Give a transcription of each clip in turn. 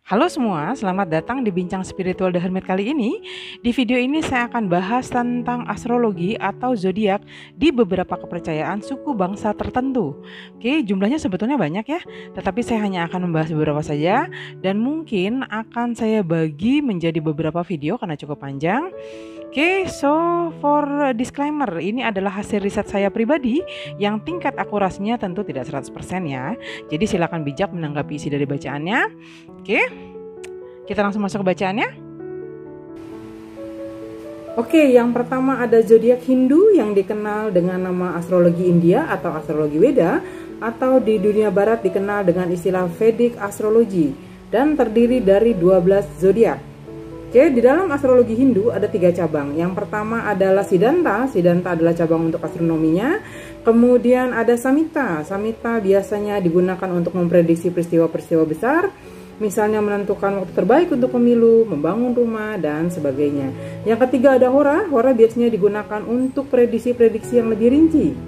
Halo semua, selamat datang di Bincang Spiritual The Hermit kali ini. Di video ini saya akan bahas tentang astrologi atau zodiak di beberapa kepercayaan suku bangsa tertentu. Oke, jumlahnya sebetulnya banyak ya, tetapi saya hanya akan membahas beberapa saja dan mungkin akan saya bagi menjadi beberapa video karena cukup panjang. Oke, so for disclaimer, ini adalah hasil riset saya pribadi yang tingkat akurasinya tentu tidak 100% ya. Jadi silakan bijak menanggapi isi dari bacaannya. Oke, kita langsung masuk ke bacaannya. Oke, yang pertama ada zodiak Hindu yang dikenal dengan nama astrologi India atau astrologi Weda, atau di dunia barat dikenal dengan istilah Vedic astrologi, dan terdiri dari 12 zodiak. Oke, di dalam astrologi Hindu ada 3 cabang. Yang pertama adalah Siddhanta. Siddhanta adalah cabang untuk astronominya. Kemudian ada Samhita. Samhita biasanya digunakan untuk memprediksi peristiwa-peristiwa besar, misalnya menentukan waktu terbaik untuk pemilu, membangun rumah, dan sebagainya. Yang ketiga ada Hora. Hora biasanya digunakan untuk prediksi-prediksi yang lebih rinci.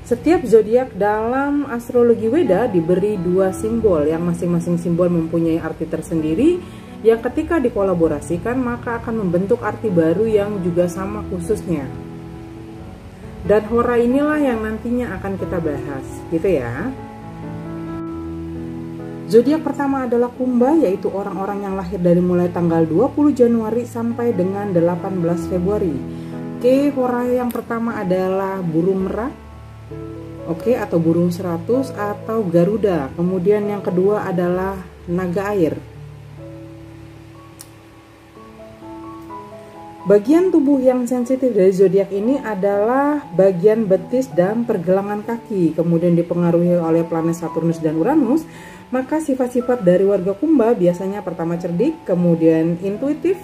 Setiap zodiak dalam astrologi Weda diberi 2 simbol yang masing-masing simbol mempunyai arti tersendiri yang ketika dikolaborasikan maka akan membentuk arti baru yang juga sama khususnya. Dan Hora inilah yang nantinya akan kita bahas, gitu ya. Zodiak pertama adalah Kumba, yaitu orang-orang yang lahir dari mulai tanggal 20 Januari sampai dengan 18 Februari. Oke, Hora yang pertama adalah burung merak. Oke, atau burung 100 atau Garuda. Kemudian yang kedua adalah naga air. Bagian tubuh yang sensitif dari zodiak ini adalah bagian betis dan pergelangan kaki. Kemudian dipengaruhi oleh planet Saturnus dan Uranus. Maka sifat-sifat dari warga Kumba biasanya pertama cerdik, kemudian intuitif,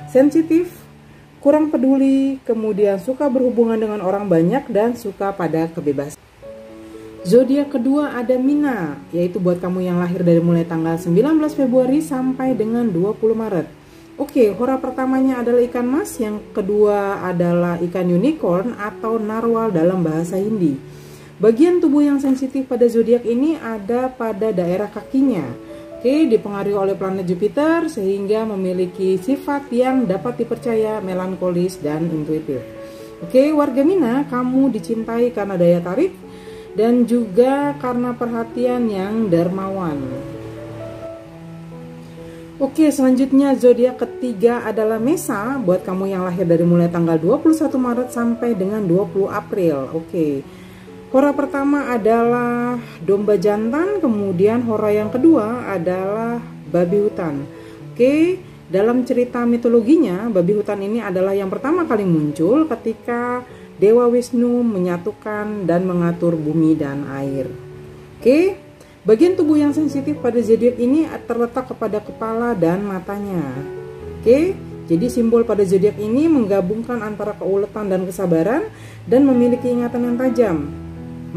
sensitif, kurang peduli, kemudian suka berhubungan dengan orang banyak dan suka pada kebebasan. Zodiak kedua ada Mina, yaitu buat kamu yang lahir dari mulai tanggal 19 Februari sampai dengan 20 Maret. Oke, hora pertamanya adalah ikan mas, yang kedua adalah ikan unicorn atau narwal dalam bahasa Hindi. Bagian tubuh yang sensitif pada zodiak ini ada pada daerah kakinya. Oke, dipengaruhi oleh planet Jupiter sehingga memiliki sifat yang dapat dipercaya, melankolis dan intuitif. Oke, warga Mina, kamu dicintai karena daya tarik dan juga karena perhatian yang dermawan. Oke, selanjutnya zodiak ketiga adalah Mesa, buat kamu yang lahir dari mulai tanggal 21 Maret sampai dengan 20 April. Oke, hora pertama adalah domba jantan, kemudian hora yang kedua adalah babi hutan. Oke, dalam cerita mitologinya, babi hutan ini adalah yang pertama kali muncul ketika Dewa Wisnu menyatukan dan mengatur bumi dan air. Oke, bagian tubuh yang sensitif pada zodiak ini terletak kepada kepala dan matanya. Oke, jadi simbol pada zodiak ini menggabungkan antara keuletan dan kesabaran dan memiliki ingatan yang tajam,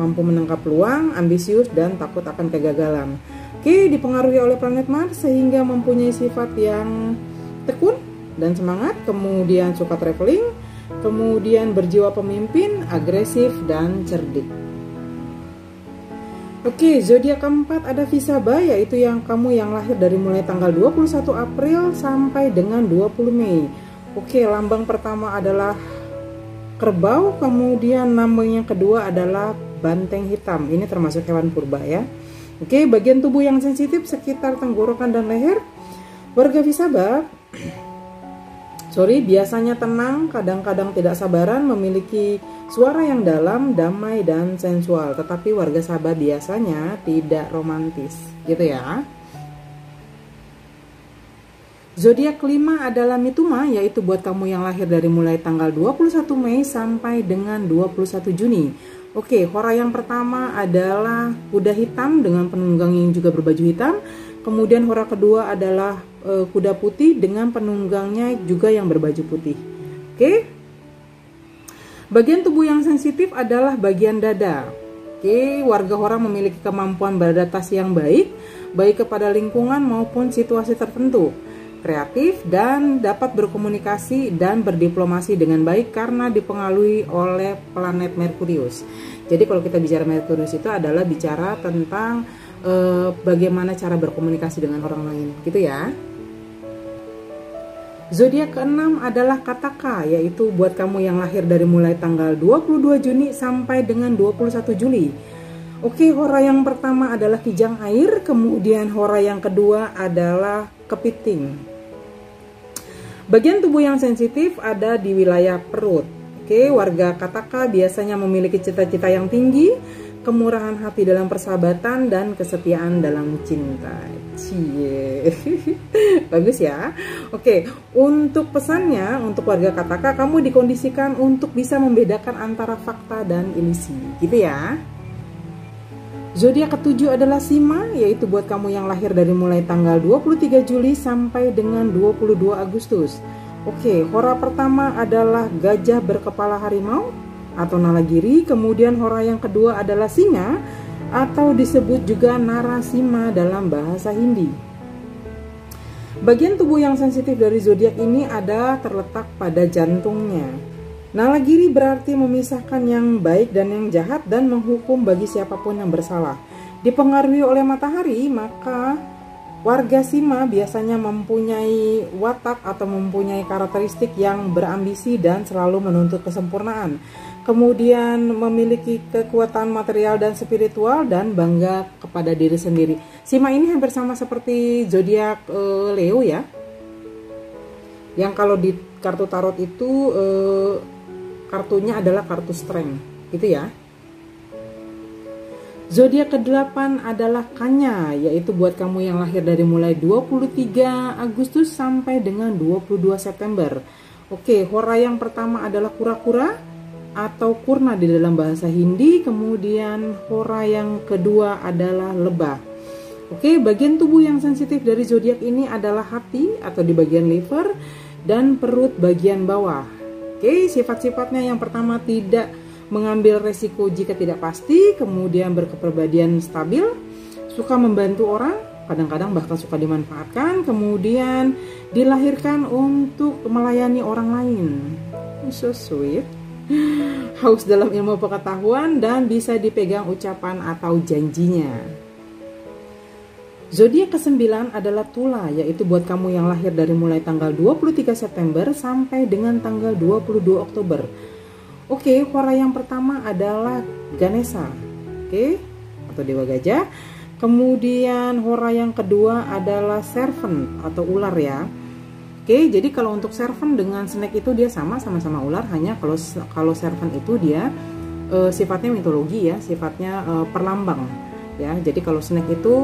mampu menangkap peluang, ambisius dan takut akan kegagalan. Oke, dipengaruhi oleh planet Mars sehingga mempunyai sifat yang tekun dan semangat, kemudian suka traveling, kemudian berjiwa pemimpin, agresif, dan cerdik. Oke, zodiak keempat ada Visaba, yaitu yang kamu yang lahir dari mulai tanggal 21 April sampai dengan 20 Mei. Oke, lambang pertama adalah kerbau, kemudian lambang yang kedua adalah banteng hitam. Ini termasuk hewan purba ya. Oke, bagian tubuh yang sensitif sekitar tenggorokan dan leher. Warga Visaba biasanya tenang, kadang-kadang tidak sabaran, memiliki suara yang dalam, damai, dan sensual. Tetapi warga Sabah biasanya tidak romantis, gitu ya. Zodiak kelima adalah Mituma, yaitu buat kamu yang lahir dari mulai tanggal 21 Mei sampai dengan 21 Juni. Oke, hora yang pertama adalah kuda hitam dengan penunggang yang juga berbaju hitam. Kemudian hora kedua adalah kuda putih dengan penunggangnya juga yang berbaju putih. Oke. Bagian tubuh yang sensitif adalah bagian dada. Oke, warga Hora memiliki kemampuan beradaptasi yang baik kepada lingkungan maupun situasi tertentu. Kreatif dan dapat berkomunikasi dan berdiplomasi dengan baik karena dipengaruhi oleh planet Merkurius. Jadi kalau kita bicara Merkurius itu adalah bicara tentang bagaimana cara berkomunikasi dengan orang lain, gitu ya. Zodiak ke-6 adalah Kataka, yaitu buat kamu yang lahir dari mulai tanggal 22 Juni sampai dengan 21 Juli. Oke, hora yang pertama adalah Kijang Air, kemudian hora yang kedua adalah Kepiting. Bagian tubuh yang sensitif ada di wilayah perut. Oke, warga Kataka biasanya memiliki cita-cita yang tinggi, kemurahan hati dalam persahabatan, dan kesetiaan dalam cinta. Cie. Bagus ya. Oke, untuk pesannya untuk warga Kataka, kamu dikondisikan untuk bisa membedakan antara fakta dan ilusi, gitu ya. Zodiak ke-7 adalah Sima, yaitu buat kamu yang lahir dari mulai tanggal 23 Juli sampai dengan 22 Agustus. Oke, hora pertama adalah Gajah berkepala harimau atau Nalagiri, kemudian hora yang kedua adalah Singa atau disebut juga Narasima dalam bahasa Hindi. Bagian tubuh yang sensitif dari zodiak ini ada terletak pada jantungnya. Nalagiri berarti memisahkan yang baik dan yang jahat dan menghukum bagi siapapun yang bersalah. Dipengaruhi oleh matahari, maka warga Sima biasanya mempunyai watak atau mempunyai karakteristik yang berambisi dan selalu menuntut kesempurnaan. Kemudian memiliki kekuatan material dan spiritual dan bangga kepada diri sendiri. Sima ini hampir sama seperti zodiak Leo ya. Yang kalau di kartu tarot itu kartunya adalah kartu strength, gitu ya. Zodiak ke-8 adalah Kanya, yaitu buat kamu yang lahir dari mulai 23 Agustus sampai dengan 22 September. Oke, hora yang pertama adalah Kura-kura atau Kurna di dalam bahasa Hindi, kemudian hora yang kedua adalah Lebah. Oke, bagian tubuh yang sensitif dari zodiak ini adalah hati atau di bagian liver dan perut bagian bawah. Oke, sifat-sifatnya yang pertama tidak mengambil resiko jika tidak pasti, kemudian berkepribadian stabil, suka membantu orang, kadang-kadang bahkan suka dimanfaatkan, kemudian dilahirkan untuk melayani orang lain. So sweet. Haus dalam ilmu pengetahuan dan bisa dipegang ucapan atau janjinya. Zodiak ke-9 adalah Tula, yaitu buat kamu yang lahir dari mulai tanggal 23 September sampai dengan tanggal 22 Oktober. Oke, hora yang pertama adalah Ganesha, oke, atau Dewa Gajah. Kemudian hora yang kedua adalah Serpent atau ular ya. Oke, jadi kalau untuk Serpent dengan Snake itu dia sama-sama ular, hanya kalau Serpent itu dia sifatnya mitologi ya, sifatnya perlambang ya. Jadi kalau Snake itu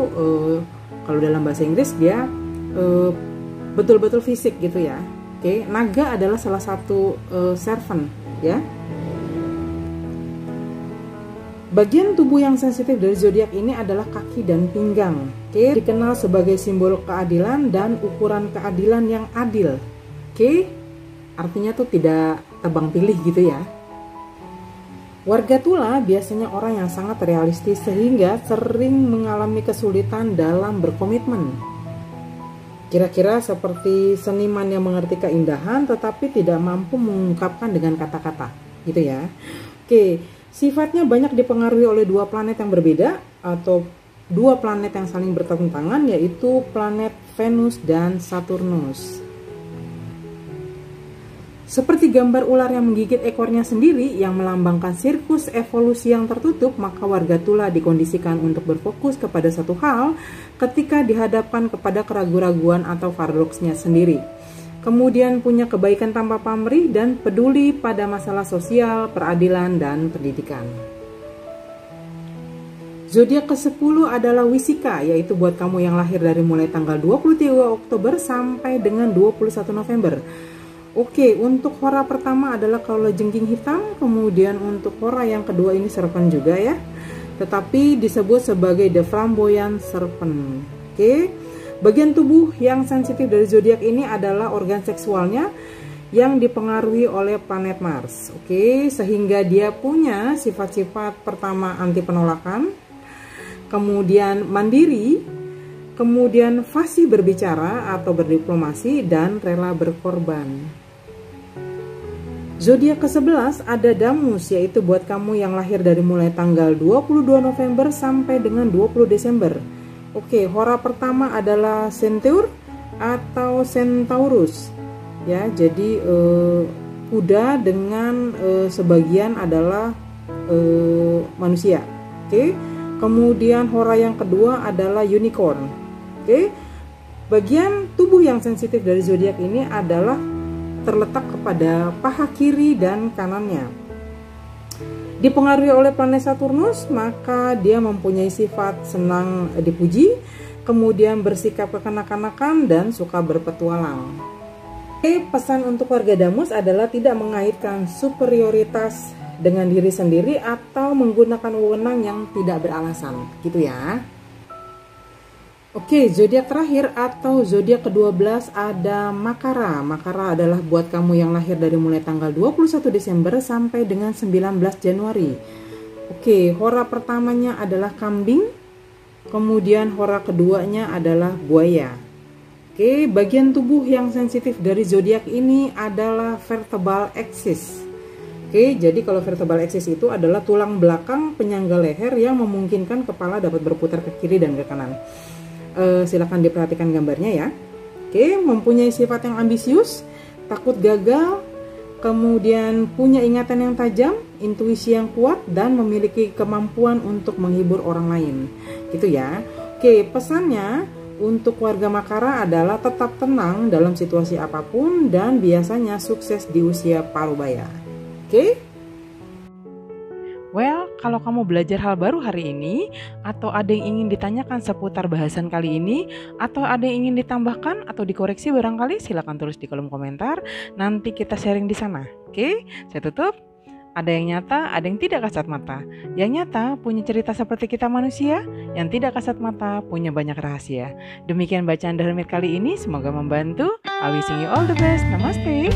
kalau dalam bahasa Inggris dia betul-betul fisik gitu ya. Oke, naga adalah salah satu serpent ya. Bagian tubuh yang sensitif dari zodiak ini adalah kaki dan pinggang. Oke, dikenal sebagai simbol keadilan dan ukuran keadilan yang adil. Oke, artinya tuh tidak tebang pilih gitu ya. Warga Tula biasanya orang yang sangat realistis sehingga sering mengalami kesulitan dalam berkomitmen. Kira-kira seperti seniman yang mengerti keindahan tetapi tidak mampu mengungkapkan dengan kata-kata, gitu ya. Oke, sifatnya banyak dipengaruhi oleh dua planet yang berbeda atau dua planet yang saling bertentangan, yaitu planet Venus dan Saturnus. Seperti gambar ular yang menggigit ekornya sendiri yang melambangkan siklus evolusi yang tertutup, maka warga Tula dikondisikan untuk berfokus kepada satu hal ketika dihadapkan kepada keraguan-raguan atau paradoksnya sendiri. Kemudian punya kebaikan tanpa pamrih dan peduli pada masalah sosial, peradilan, dan pendidikan. Zodiak ke-10 adalah Wisika, yaitu buat kamu yang lahir dari mulai tanggal 23 Oktober sampai dengan 21 November. Oke, untuk hora pertama adalah kalajengking hitam, kemudian untuk hora yang kedua ini serpent juga ya, tetapi disebut sebagai the flamboyant serpent. Oke, bagian tubuh yang sensitif dari zodiak ini adalah organ seksualnya yang dipengaruhi oleh planet Mars. Oke, sehingga dia punya sifat-sifat pertama anti penolakan, kemudian mandiri, kemudian fasih berbicara atau berdiplomasi, dan rela berkorban. Zodiak ke-11 ada Damus, yaitu buat kamu yang lahir dari mulai tanggal 22 November sampai dengan 20 Desember. Oke, hora pertama adalah Centaur atau Centaurus. Ya, jadi kuda dengan sebagian adalah manusia. Oke. Kemudian hora yang kedua adalah Unicorn. Oke. Bagian tubuh yang sensitif dari zodiak ini adalah terletak kepada paha kiri dan kanannya. Dipengaruhi oleh planet Saturnus, maka dia mempunyai sifat senang dipuji, kemudian bersikap kekanak-kanakan dan suka berpetualang. Pesan untuk warga Damus adalah tidak mengaitkan superioritas dengan diri sendiri atau menggunakan wewenang yang tidak beralasan, gitu ya. Oke, zodiak terakhir atau zodiak ke-12 ada Makara. Makara adalah buat kamu yang lahir dari mulai tanggal 21 Desember sampai dengan 19 Januari. Oke, hora pertamanya adalah kambing, kemudian hora keduanya adalah buaya. Oke, bagian tubuh yang sensitif dari zodiak ini adalah vertebral axis. Oke, jadi kalau vertebral axis itu adalah tulang belakang penyangga leher yang memungkinkan kepala dapat berputar ke kiri dan ke kanan. Silakan diperhatikan gambarnya ya. Oke, mempunyai sifat yang ambisius, takut gagal, kemudian punya ingatan yang tajam, intuisi yang kuat, dan memiliki kemampuan untuk menghibur orang lain. Gitu ya. Oke, pesannya untuk warga Makara adalah tetap tenang dalam situasi apapun dan biasanya sukses di usia parubaya. Oke? Well, kalau kamu belajar hal baru hari ini, atau ada yang ingin ditanyakan seputar bahasan kali ini, atau ada yang ingin ditambahkan atau dikoreksi barangkali, silakan tulis di kolom komentar. Nanti kita sharing di sana. Oke, saya tutup. Ada yang nyata, ada yang tidak kasat mata. Yang nyata punya cerita seperti kita manusia, yang tidak kasat mata punya banyak rahasia. Demikian bacaan The Hermit kali ini, semoga membantu. I wishing you all the best. Namaste.